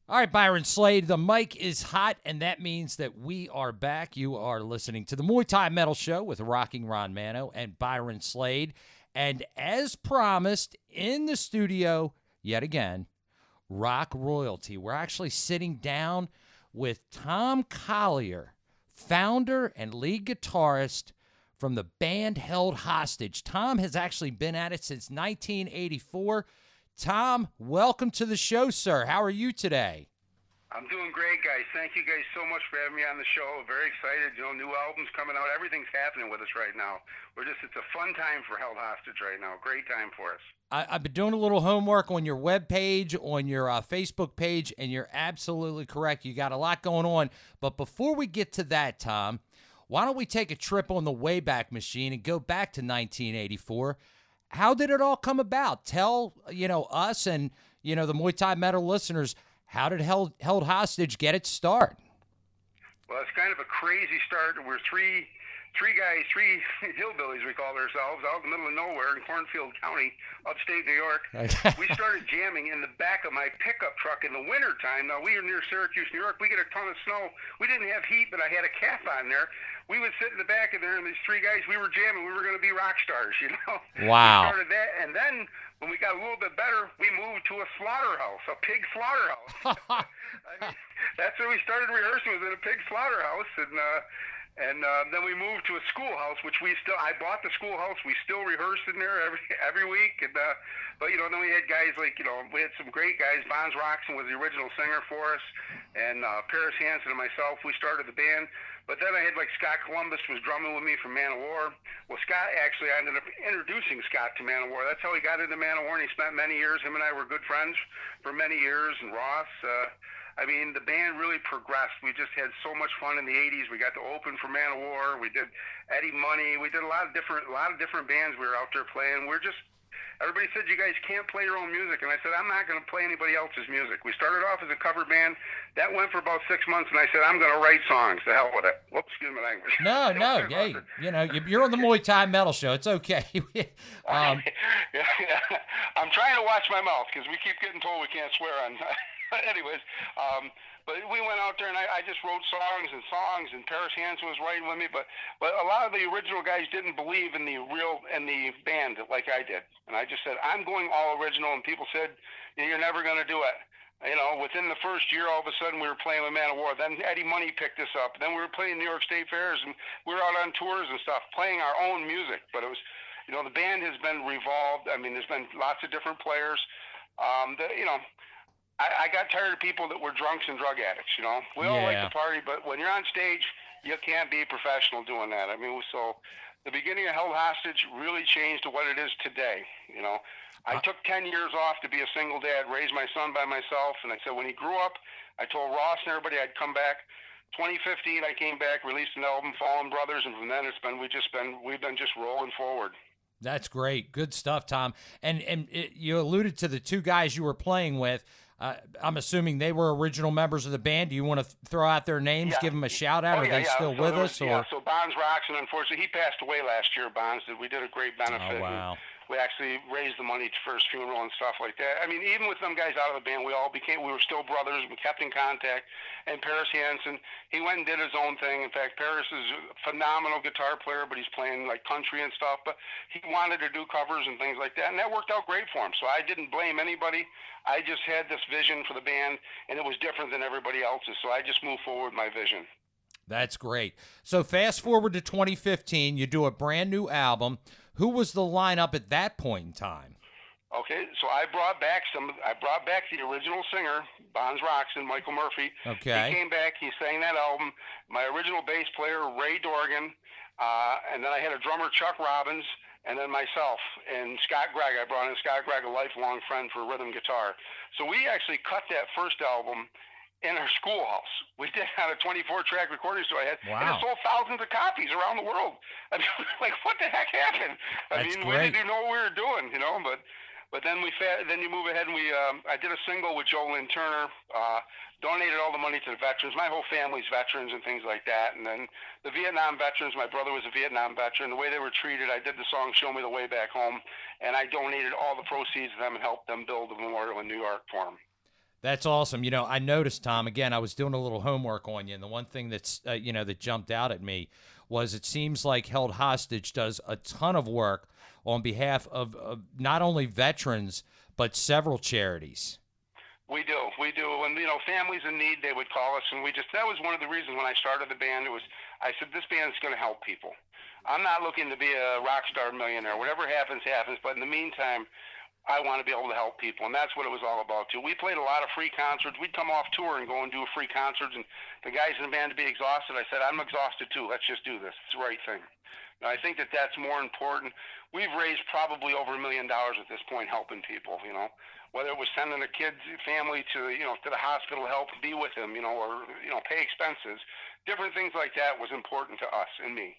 All right, Byron Slade, the mic is hot, and that means that we are back. You are listening to the Muay Thai Metal Show with Rocking Ron Mano and Byron Slade. And as promised, in the studio, yet again, Rock Royalty. We're actually sitting down with Tom Collier, founder and lead guitarist from the band Held Hostage. Tom has actually been at it since 1984. Tom, welcome to the show, sir. How are you today? I'm doing great, guys. Thank you guys so much for having me on the show. Very excited. New albums coming out. Everything's happening with us right now. It's a fun time for Held Hostage right now. Great time for us. I've been doing a little homework on your webpage, on your Facebook page, and you're absolutely correct. You got a lot going on. But before we get to that, Tom, why don't we take a trip on the Wayback Machine and go back to 1984? How did it all come about? Tell, us and, the Muay Thai Metal listeners, how did Held Hostage get its start? Well, it's kind of a crazy start. We're three guys, three hillbillies, we call ourselves, out in the middle of nowhere in Cornfield County, upstate New York. Okay. We started jamming in the back of my pickup truck in the wintertime. Now, we are near Syracuse, New York. We get a ton of snow. We didn't have heat, but I had a cap on there. We would sit in the back of there, and these three guys, we were jamming. We were going to be rock stars, Wow. We started that, and then when we got a little bit better, we moved to a slaughterhouse, a pig slaughterhouse. That's where we started rehearsing, was in a pig slaughterhouse, and then we moved to a schoolhouse, which I bought the schoolhouse. We still rehearsed in there every week. And, but, then we had guys like, we had some great guys. Bonds Roxon was the original singer for us. And Paris Hansen and myself, we started the band. But then I had like Scott Columbus was drumming with me from Man of War. Well, Scott actually, I ended up introducing Scott to Man of War. That's how he got into Man of War, and he spent many years. Him and I were good friends for many years. And Ross, the band really progressed. We just had so much fun in the '80s. We got to open for Man of War. We did Eddie Money. We did a lot of different bands. We were out there playing. Everybody said, you guys can't play your own music. And I said, I'm not going to play anybody else's music. We started off as a cover band. That went for about 6 months, and I said, I'm going to write songs. The hell with it. Whoops, excuse my language. No. Hey, you're on the Muay Thai Metal Show. It's okay. I'm trying to watch my mouth because we keep getting told we can't swear on. Anyways, but we went out there, and I just wrote songs, and Paris Hansen was writing with me. But a lot of the original guys didn't believe in the band like I did. And I just said, I'm going all original, and people said, you're never going to do it. Within the first year, all of a sudden, we were playing with Man of War. Then Eddie Money picked us up. Then we were playing New York State fairs, and we were out on tours and stuff, playing our own music. But it was, the band has been revolved. There's been lots of different players. I got tired of people that were drunks and drug addicts, We all like to party, but when you're on stage, you can't be professional doing that. So the beginning of Held Hostage really changed to what it is today, I took 10 years off to be a single dad, raise my son by myself, and I said when he grew up, I told Ross and everybody I'd come back. 2015, I came back, released an album, Fallen Brothers, and from then we've been just rolling forward. That's great. Good stuff, Tom. And you alluded to the two guys you were playing with. I'm assuming they were original members of the band. Do you want to throw out their names, give them a shout-out? Are they still with us? Yeah, so Bonds Roxon, unfortunately, he passed away last year, Bonds. We did a great benefit. Oh, wow. We actually raised the money for his funeral and stuff like that. Even with them guys out of the band, we were still brothers. We kept in contact. And Paris Hansen, he went and did his own thing. In fact, Paris is a phenomenal guitar player, but he's playing like country and stuff. But he wanted to do covers and things like that, and that worked out great for him. So I didn't blame anybody. I just had this vision for the band, and it was different than everybody else's. So I just moved forward with my vision. That's great. So fast forward to 2015, you do a brand new album. Who was the lineup at that point in time? Okay, so I brought back the original singer, Bonds Roxon, Michael Murphy. Okay. He came back, he sang that album. My original bass player, Ray Dorgan, and then I had a drummer, Chuck Robbins, and then myself and Scott Gregg. I brought in Scott Gregg, a lifelong friend for rhythm guitar. So we actually cut that first album in our schoolhouse. We did on a 24-track recording store I had, and it sold thousands of copies around the world. Like, what the heck happened? That's we great. didn't know what we were doing, But then you move ahead, and I did a single with Joe Lynn Turner, donated all the money to the veterans. My whole family's veterans and things like that. And then the Vietnam veterans, my brother was a Vietnam veteran. The way they were treated, I did the song Show Me the Way Back Home, and I donated all the proceeds to them and helped them build a memorial in New York for them. That's awesome. You know, I noticed, Tom, again, I was doing a little homework on you, and the one thing that's, that jumped out at me was it seems like Held Hostage does a ton of work on behalf of not only veterans, but several charities. We do. And, families in need, they would call us, and that was one of the reasons when I started the band. I said, this band is going to help people. I'm not looking to be a rock star millionaire. Whatever happens, happens. But in the meantime, I want to be able to help people, and that's what it was all about, too. We played a lot of free concerts. We'd come off tour and go and do a free concert, and the guys in the band would be exhausted. I said, I'm exhausted, too. Let's just do this. It's the right thing. And I think that's more important. We've raised probably over $1 million at this point helping people, whether it was sending a kid's family to the hospital to help be with them, or, pay expenses. Different things like that was important to us and me.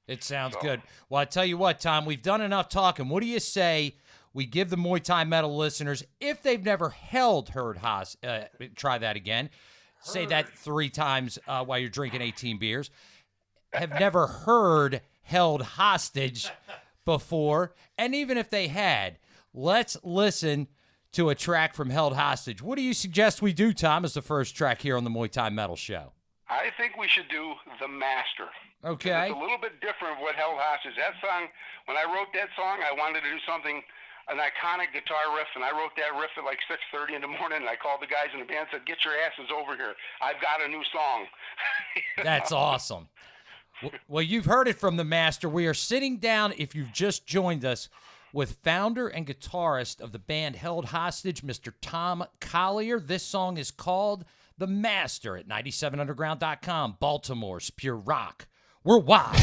It sounds good. Well, I tell you what, Tom, we've done enough talking. What do you say we give the Muay Thai Metal listeners, if they've never held try that again. Say that 3 times while you're drinking 18 beers. Have never heard Held Hostage before. And even if they had, let's listen to a track from Held Hostage. What do you suggest we do, Tom, as the first track here on the Muay Thai Metal Show? I think we should do The Master. Okay. It's a little bit different of what Held Hostage. That song, when I wrote that song, I wanted to do something, an iconic guitar riff, and I wrote that riff at like 6:30 in the morning, and I called the guys in the band and said, get your asses over here. I've got a new song. That's awesome. Well, you've heard it from The Master. We are sitting down, if you've just joined us, with founder and guitarist of the band Held Hostage, Mr. Tom Collier. This song is called The Master at 97underground.com, Baltimore's Pure Rock. We're wild.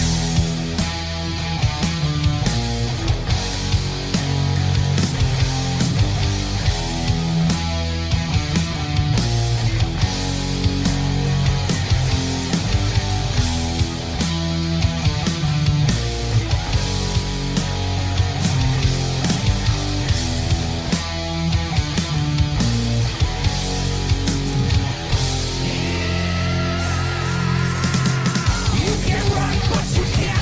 You can run, but you can't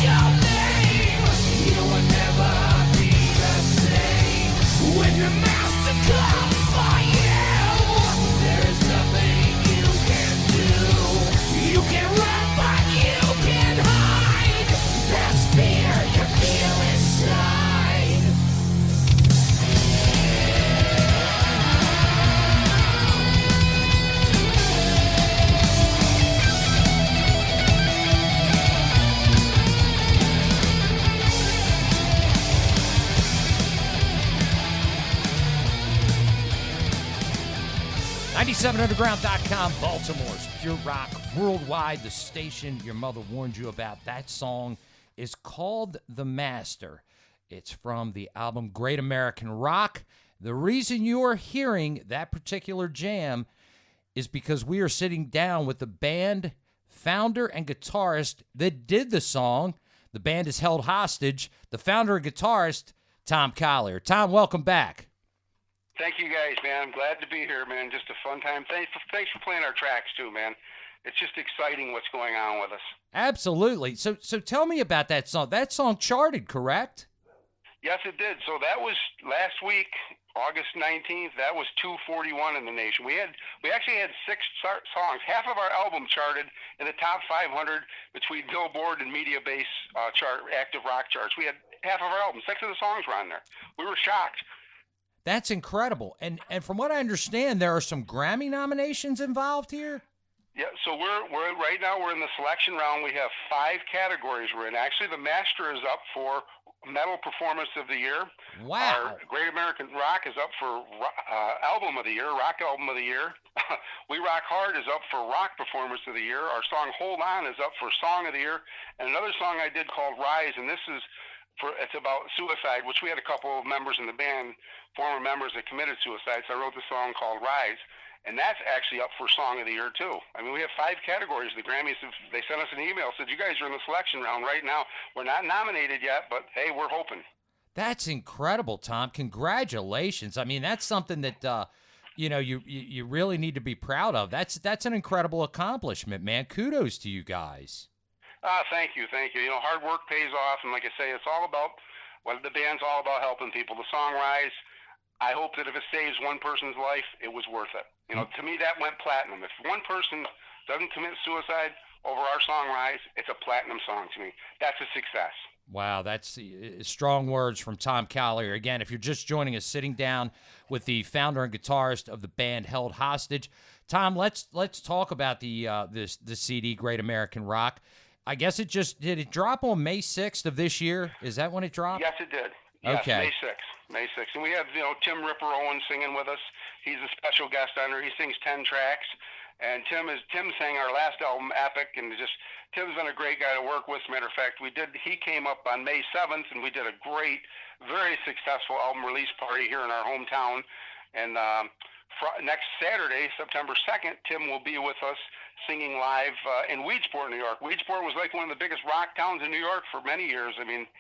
your name. You will never be the same when your master comes for you. There is nothing you can do. You can run, but you can hide. That's fear you feel inside. 97underground.com, Baltimore's Pure Rock Worldwide, the station your mother warned you about. That song is called The Master. It's from the album Great American Rock. The reason you are hearing that particular jam is because we are sitting down with the band founder and guitarist that did the song. The band is held hostage. The founder and guitarist, Tom Collier. Tom, welcome back. Thank you guys, man. I'm glad to be here, man. Just a fun time. Thanks for playing our tracks too, man. It's just exciting what's going on with us. Absolutely. So tell me about that song. That song charted, correct? Yes, it did. So that was last week, August 19th. That was 241 in the nation. We actually had 6 songs. Half of our album charted in the top 500 between Billboard and Media-Base active rock charts. We had half of our album. 6 of the songs were on there. We were shocked. That's incredible. And from what I understand, there are some Grammy nominations involved here. Yeah, so we're right now we're in the selection round. We have 5 categories we're in. Actually, the Master is up for Metal Performance of the Year. Wow. Our Great American Rock is up for Album of the Year, Rock Album of the Year. We Rock Hard is up for Rock Performance of the Year. Our song Hold On is up for Song of the Year. And another song I did called Rise, and this is it's about suicide, which we had a couple of members in the band, former members that committed suicide. So I wrote the song called Rise. And that's actually up for Song of the Year, too. I mean, we have 5 categories. The Grammys, they sent us an email, said, you guys are in the selection round right now. We're not nominated yet, but, hey, we're hoping. That's incredible, Tom. Congratulations. I mean, that's something that, you really need to be proud of. That's an incredible accomplishment, man. Kudos to you guys. Thank you. You know, hard work pays off. And like I say, it's all about, the band's all about helping people. The song Rise, I hope that if it saves one person's life, it was worth it. You know, to me, that went platinum. If one person doesn't commit suicide over our song Rise, it's a platinum song to me. That's a success. Wow, that's strong words from Tom Collier. Again, if you're just joining us, sitting down with the founder and guitarist of the band Held Hostage. Tom, let's talk about the CD, Great American Rock. I guess did it drop on May 6th of this year? Is that when it dropped? Yes, it did. Yes, okay. May 6th. And we have, Tim Ripper Owen singing with us. He's a special guest on there. He sings 10 tracks. And Tim sang our last album, Epic, and Tim's been a great guy to work with. As a matter of fact, he came up on May 7th, and we did a great, very successful album release party here in our hometown. And next Saturday, September 2nd, Tim will be with us singing live in Weedsport, New York. Weedsport was like one of the biggest rock towns in New York for many years. I mean,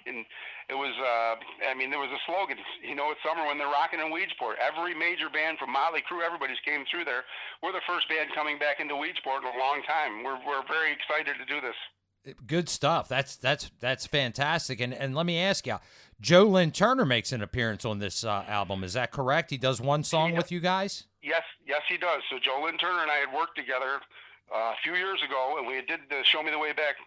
there was a slogan, it's summer when they're rocking in Weedsport. Every major band from Motley Crue, everybody's came through there. We're the first band coming back into Weedsport in a long time. We're very excited to do this. Good stuff. That's fantastic. And let me ask you, Joe Lynn Turner makes an appearance on this album. Is that correct? He does one song with you guys? Yes, he does. So Joe Lynn Turner and I had worked together a few years ago, and we did the Show Me the Way Back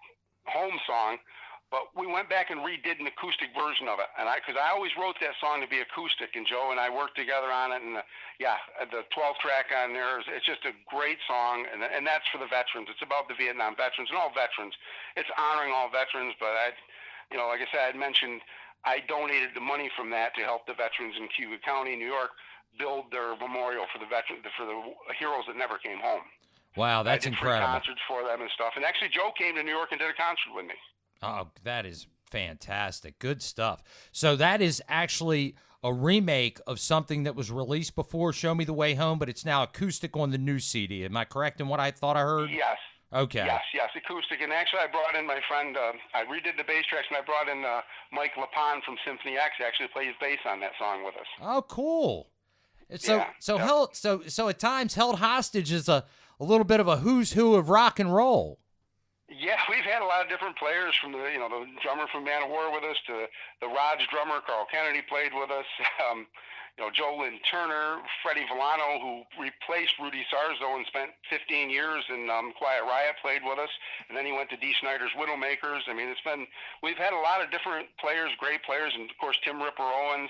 Home song, but we went back and redid an acoustic version of it. And because I always wrote that song to be acoustic, and Joe and I worked together on it. And the 12th track on there it's just a great song, and that's for the veterans. It's about the Vietnam veterans and all veterans. It's honoring all veterans, but like I said, I mentioned I donated the money from that to help the veterans in Cuba County, New York, build their memorial for the heroes that never came home. Wow, that's incredible. I did free concerts for them and stuff. And actually, Joe came to New York and did a concert with me. Oh, that is fantastic. Good stuff. So that is actually a remake of something that was released before Show Me the Way Home, but it's now acoustic on the new CD. Am I correct in what I thought I heard? Yes. Okay. Yes, acoustic. And actually, I brought in my friend, I redid the bass tracks, and I brought in Mike LaPon from Symphony X, who actually plays bass on that song with us. Oh, cool. So at times, Held Hostage is a little bit of a who's who of rock and roll. Yeah, we've had a lot of different players from the drummer from Man of War with us to the Rod's drummer, Carl Kennedy, played with us. Joe Lynn Turner, Freddie Villano, who replaced Rudy Sarzo and spent 15 years in Quiet Riot, played with us, and then he went to Dee Snider's Widowmakers. I mean, we've had a lot of different players, great players, and of course Tim Ripper Owens.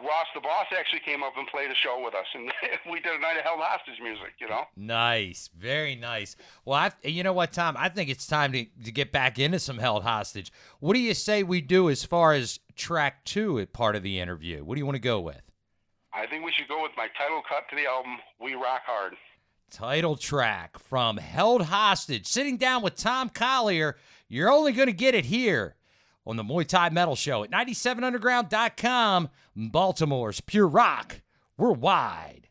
Ross the Boss actually came up and played a show with us, and we did a night of Held Hostage music, Nice. Very nice. Well, you know what, Tom? I think it's time to get back into some Held Hostage. What do you say we do as far as track 2 at part of the interview? What do you want to go with? I think we should go with my title cut to the album, We Rock Hard. Title track from Held Hostage. Sitting down with Tom Collier. You're only going to get it here on the Muay Thai Metal Show at 97underground.com, Baltimore's Pure Rock Worldwide.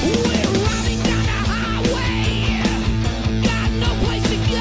We're running down the highway, got no place to go.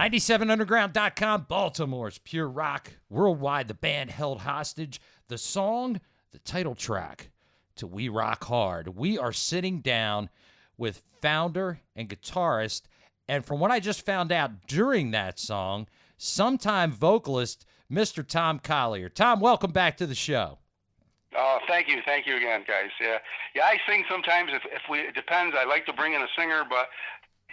97underground.com, Baltimore's pure rock. Worldwide, the band held hostage. The song, the title track to We Rock Hard. We are sitting down with founder and guitarist, and from what I just found out during that song, sometime vocalist, Mr. Tom Collier. Tom, welcome back to the show. Oh, thank you again, guys. Yeah, I sing sometimes. It depends. I like to bring in a singer, but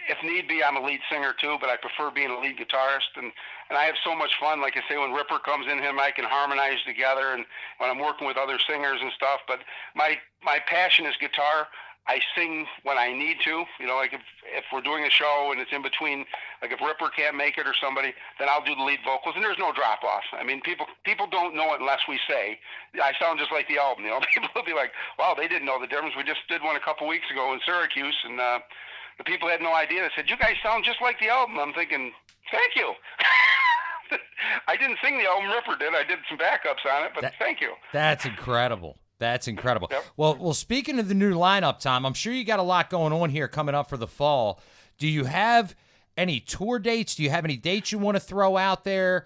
if need be, I'm a lead singer too. But I prefer being a lead guitarist, and I have so much fun. Like I say, when Ripper comes in, him and I can harmonize together, and when I'm working with other singers and stuff. But my passion is guitar. I sing when I need to, like if we're doing a show and it's in between, like if Ripper can't make it or somebody, then I'll do the lead vocals, and there's no drop off. I mean, people don't know it unless we say. I sound just like the album, People will be like, wow, they didn't know the difference. We just did one a couple weeks ago in Syracuse, and the people had no idea. They said, you guys sound just like the album. I'm thinking, thank you. I didn't sing the album, Ripper did. I did some backups on it, but thank you. That's incredible. That's incredible. Yep. Well, speaking of the new lineup, Tom, I'm sure you got a lot going on here coming up for the fall. Do you have any tour dates? Do you have any dates you want to throw out there?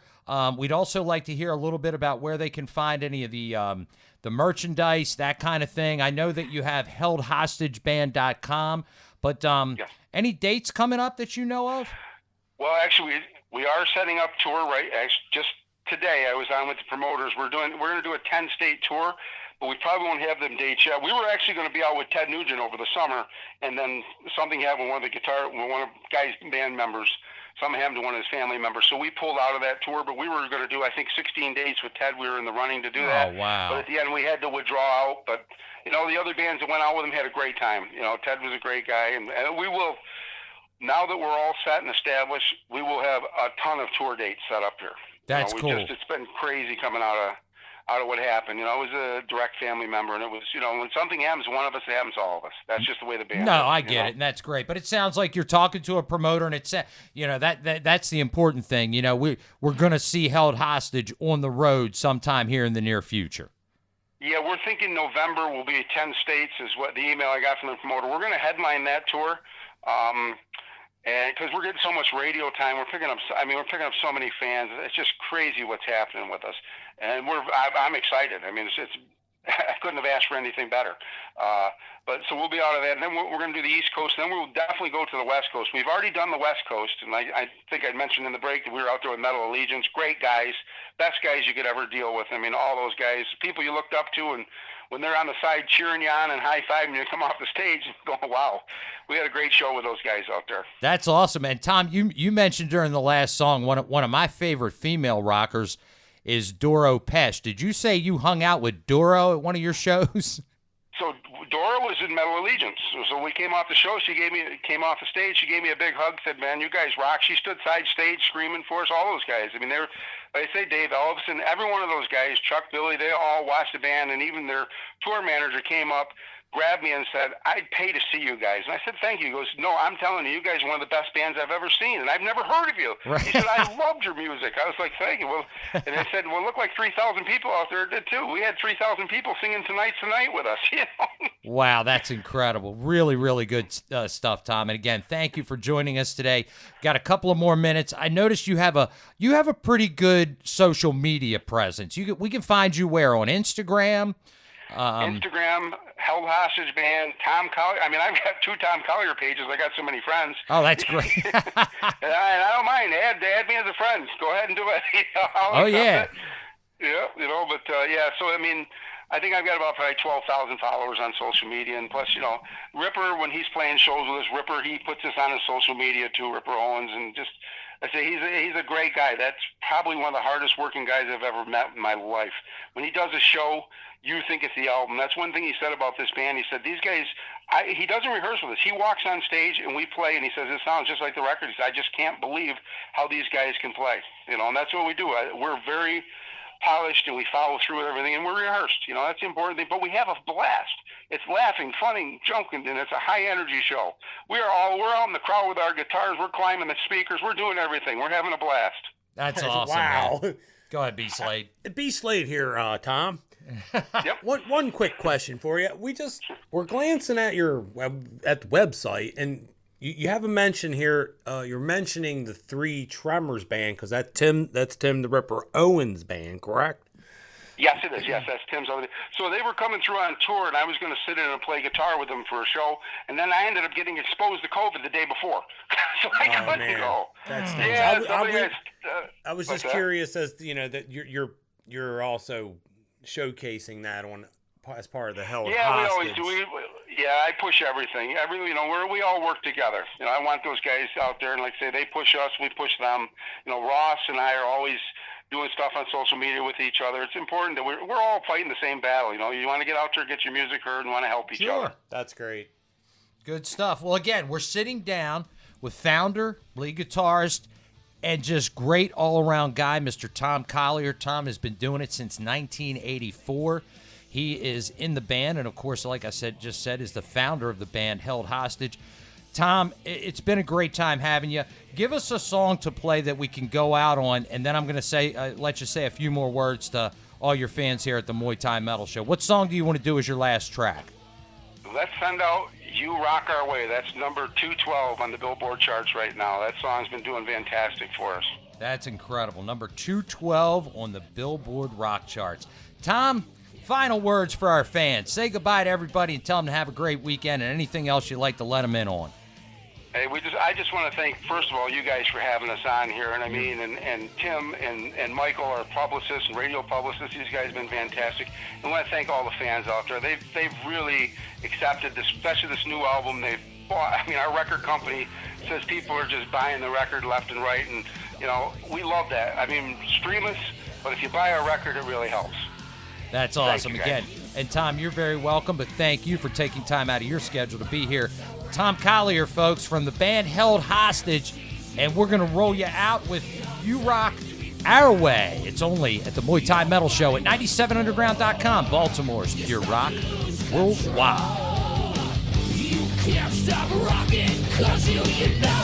We'd also like to hear a little bit about where they can find any of the merchandise, that kind of thing. I know that you have heldhostageband.com, but any dates coming up that you know of? Well, actually, we are setting up tour right. Just today, I was on with the promoters. We're going to do a 10-state tour. But we probably won't have them dates yet. We were actually going to be out with Ted Nugent over the summer, and then something happened with one of the guy's band members. Something happened to one of his family members, so we pulled out of that tour. But we were going to do, I think, 16 dates with Ted. We were in the running to do that. Oh, wow. But at the end, we had to withdraw out. But, the other bands that went out with him had a great time. Ted was a great guy. And we will, now that we're all set and established, we will have a ton of tour dates set up here. That's cool. It's been crazy coming out of what happened. It was a direct family member, and it was, when something happens to one of us, it happens to all of us. That's just the way the band is. I get it, and that's great. But it sounds like you're talking to a promoter, and it's, that's the important thing. We're going to see Held Hostage on the road sometime here in the near future. Yeah, we're thinking November will be 10 states is what the email I got from the promoter. We're going to headline that tour. And because we're getting so much radio time, we're picking up so many fans. It's just crazy what's happening with us, and I'm excited. I mean, it's I couldn't have asked for anything better. But so we'll be out of that, and then we're going to do the East Coast. Then we'll definitely go to the West Coast. We've already done the West Coast, and I think I mentioned in the break that we were out there with Metal Allegiance. Great guys, best guys you could ever deal with. I mean, all those guys, people you looked up to, and when they're on the side cheering you on and high-fiving you, come off the stage and go, wow, we had a great show with those guys out there. That's awesome. And, Tom, you mentioned during the last song, one of my favorite female rockers is Doro Pesh. Did you say you hung out with Doro at one of your shows? So Dora was in Metal Allegiance. So we came off the show. Came off the stage. She gave me a big hug. Said, "Man, you guys rock." She stood side stage screaming for us. All those guys. I mean, like I say, Dave, Elvis, and every one of those guys, Chuck, Billy, they all watched the band, and even their tour manager came up, grabbed me and said, "I'd pay to see you guys." And I said, "Thank you." He goes, "No, I'm telling you, you guys are one of the best bands I've ever seen, and I've never heard of you." Right. He said, "I loved your music." I was like, "Thank you." Well, and they said, "Well, look like 3,000 people out there did too. We had 3,000 people singing Tonight's the Night with us." Wow, that's incredible. Really, really good stuff, Tom. And again, thank you for joining us today. Got a couple of more minutes. I noticed you have a pretty good social media presence. We can find you where on Instagram. Instagram, Held Hostage Band, Tom Collier. I mean, I've got 2 Tom Collier pages. I got so many friends. Oh, that's great. and I don't mind. Add me as a friend. Go ahead and do it. Oh, yeah. Yeah, but so, I mean, I think I've got about probably 12,000 followers on social media. And plus, Ripper, when he's playing shows with us, Ripper, he puts us on his social media too, Ripper Owens. And just, I say, he's a great guy. That's probably one of the hardest working guys I've ever met in my life. When he does a show, you think it's the album. That's one thing he said about this band. He said, these guys, he doesn't rehearse with us. He walks on stage and we play, and he says, "It sounds just like the record." He said, "I just can't believe how these guys can play." And that's what we do. We're very polished, and we follow through with everything, and we're rehearsed. That's the important thing. But we have a blast. It's laughing, funny, joking, and it's a high-energy show. We're out in the crowd with our guitars. We're climbing the speakers. We're doing everything. We're having a blast. That's awesome. Wow. Man. Go ahead, B. Slade. B. Slade here, Tom. Yep. One quick question for you. We're glancing at the website, and You have a mention here. You're mentioning the Three Tremors band because that's Tim the Ripper Owens' band, correct? Yes, it is. Yes, that's Tim's over there. So they were coming through on tour, and I was going to sit in and play guitar with them for a show, and then I ended up getting exposed to COVID the day before, so I couldn't go. That's yeah, I was just curious as to, that you're also showcasing that on as part of the Held Hostage. Yeah, we always do. I push everything. We all work together. I want those guys out there, and like I say, they push us, we push them. Ross and I are always doing stuff on social media with each other. It's important that we're all fighting the same battle. You want to get out there, get your music heard, and want to help each other. That's great. Good stuff. Well, again, we're sitting down with founder, lead guitarist, and just great all-around guy, Mr. Tom Collier. Tom has been doing it since 1984. He is in the band, and of course, like I just said, is the founder of the band Held Hostage. Tom, it's been a great time having you. Give us a song to play that we can go out on, and then I'm going to let you say a few more words to all your fans here at the Muay Thai Metal Show. What song do you want to do as your last track? Let's send out You Rock Our Way. That's number 212 on the Billboard charts right now. That song's been doing fantastic for us. That's incredible. Number 212 on the Billboard rock charts. Tom, final words for our fans. Say goodbye to everybody and tell them to have a great weekend, and anything else you'd like to let them in on. Hey, I just want to thank, first of all, you guys for having us on here, and and Tim and Michael, our publicists and radio publicists. These guys have been fantastic. And I want to thank all the fans out there. They've really accepted this, especially this new album. They've bought. Our record company says people are just buying the record left and right, and we love that. Stream us, but if you buy our record, it really helps. That's awesome. Again, and Tom, you're very welcome, but thank you for taking time out of your schedule to be here. Tom Collier, folks, from the band Held Hostage, and we're going to roll you out with You Rock Our Way. It's only at the Muay Thai Metal Show at 97underground.com, Baltimore's Pure Rock Worldwide. You can't stop rocking 'cause you know